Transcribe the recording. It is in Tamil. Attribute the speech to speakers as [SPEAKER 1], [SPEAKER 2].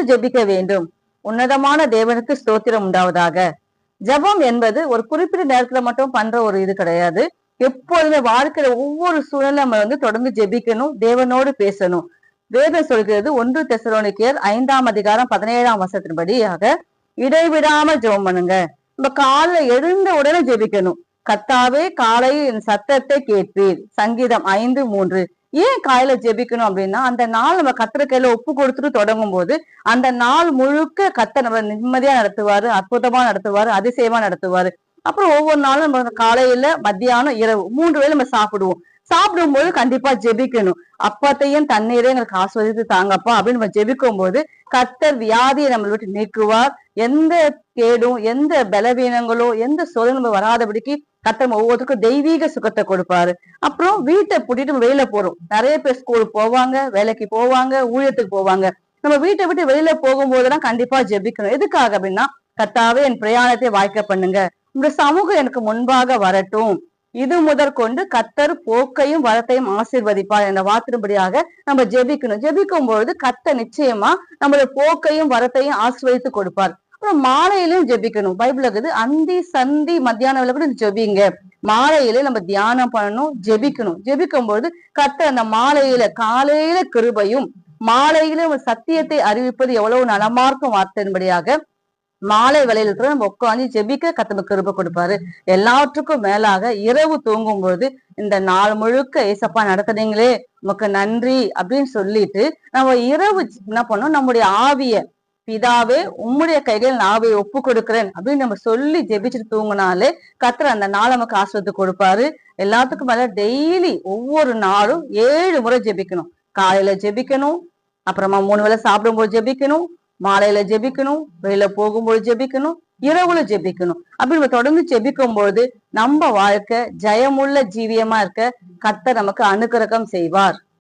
[SPEAKER 1] ஜெபிக்க வேண்டும். உன்னதமான தேவனுக்கு ஸ்தோத்திரம் உண்டாவதாக. ஜெபம் என்பது ஒரு குறிப்பிட்ட நேரத்துல மட்டும் பண்ற ஒரு இது கிடையாது. எப்பொழுதுமே வாழ்க்கையில ஒவ்வொரு சூழ்நிலை நம்ம தொடர்ந்து ஜெபிக்கணும், தேவனோடு பேசணும். வேதம் சொல்கிறது 1 தெசலோனிக்கேயர் 5ஆம் அதிகாரம் 17ஆம் வசனத்தின்படியாக இடைவிடாம ஜெபம் பண்ணுங்க. நம்ம காலைல எழுந்த உடனே ஜெபிக்கணும். கர்த்தாவே காலையில் என் சத்தத்தை கேட்பீர், சங்கீதம் 5:3. ஏன் காலையில ஜெபிக்கணும் அப்படின்னா, அந்த நாள் நம்ம கர்த்தர் கையில ஒப்பு கொடுத்துட்டு தொடங்கும் போது அந்த நாள் முழுக்க கர்த்தர் நம்ம நிம்மதியா நடத்துவாரு, அற்புதமா நடத்துவாரு, அதிசயமா நடத்துவாரு. அப்புறம் ஒவ்வொரு நாளும் நம்ம காலையில, மத்தியானம், இரவு 3 வேளை நம்ம சாப்பிடுவோம். சாப்பிடும்போது கண்டிப்பா ஜெபிக்கணும். அப்பத்தையும் தண்ணீரையும் எங்களுக்கு ஆஸ்வதித்து தாங்கப்பா அப்படின்னு நம்ம ஜெபிக்கும் போது கர்த்தர் வியாதியை நம்மளை விட்டு நீக்குவார். எந்த கேடும், எந்த பலவீனங்களோ, எந்த சோதனை நம்ம வராதபடிக்கு கர்த்தர் ஒவ்வொருத்தருக்கும் தெய்வீக சுகத்தை கொடுப்பாரு. அப்புறம் வீட்டை பூட்டிட்டு வெளியில போறோம். நிறைய பேர் ஸ்கூலுக்கு போவாங்க, வேலைக்கு போவாங்க, ஊழியத்துக்கு போவாங்க. நம்ம வீட்டை விட்டு வெளியில போகும்போதெல்லாம் கண்டிப்பா ஜெபிக்கணும். எதுக்காக அப்படின்னா, கர்த்தாவே என் பிரயாணத்தை வாய்க்க பண்ணுங்க, இந்த சமூகம் எனக்கு முன்பாக வரட்டும், இது முதற்கொண்டு கர்த்தர் போக்கையும் வரத்தையும் ஆசீர்வதிப்பார் என்ற வார்த்தையின்படியாக நம்ம ஜெபிக்கணும். ஜெபிக்கும் பொழுது கர்த்தர் நிச்சயமா நம்மளுடைய போக்கையும் வரத்தையும் ஆசீர்வதித்து கொடுப்பார். அப்புறம் மாலையிலும் ஜெபிக்கணும். பைபிள் இருக்குது, அந்தி சந்தி மத்தியான வேலை கூட ஜெபிங்க. மாலையில நம்ம தியானம் பண்ணணும், ஜெபிக்கணும். ஜெபிக்கும் பொழுது கர்த்தர் அந்த மாலையில, காலையில கிருபையும், மாலையில சத்தியத்தை அறிவிப்பது எவ்வளவு நலமார்க்கும் வார்த்தையின்படியாக மாலை வேளையில நம்ம உட்காந்து ஜெபிக்க கர்த்தர் கிருபை கொடுப்பாரு. எல்லாற்றுக்கும் மேலாக இரவு தூங்கும் பொழுது இந்த நாள் முழுக்க ஏசப்பா நடத்துனீங்களே உமக்கு நன்றி அப்படின்னு சொல்லிட்டு நம்ம இரவு என்ன பண்ணோம், நம்முடைய ஆவிய, பிதாவே உம்முடைய கைகள் ஆவியை ஒப்பு கொடுக்கிறேன் அப்படின்னு நம்ம சொல்லி ஜெபிச்சுட்டு தூங்கினாலே கர்த்தர் அந்த நாள் நமக்கு ஆசீர்வாதத்தை கொடுப்பாரு. எல்லாத்துக்கும் மேல டெய்லி ஒவ்வொரு நாளும் 7 முறை ஜெபிக்கணும். காலையில ஜெபிக்கணும், அப்புறமா 3 வேளை சாப்பிடும்போது ஜெபிக்கணும், மாலையில ஜெபிக்கணும், வெளியில போகும்போது ஜெபிக்கணும், இரவுல ஜெபிக்கணும். அப்படி நம்ம தொடர்ந்து ஜெபிக்கும் பொழுது நம்ம வாழ்க்கை ஜெயமுள்ள ஜீவியமா இருக்க கர்த்தர் நமக்கு அனுக்கிரகம் செய்வார்.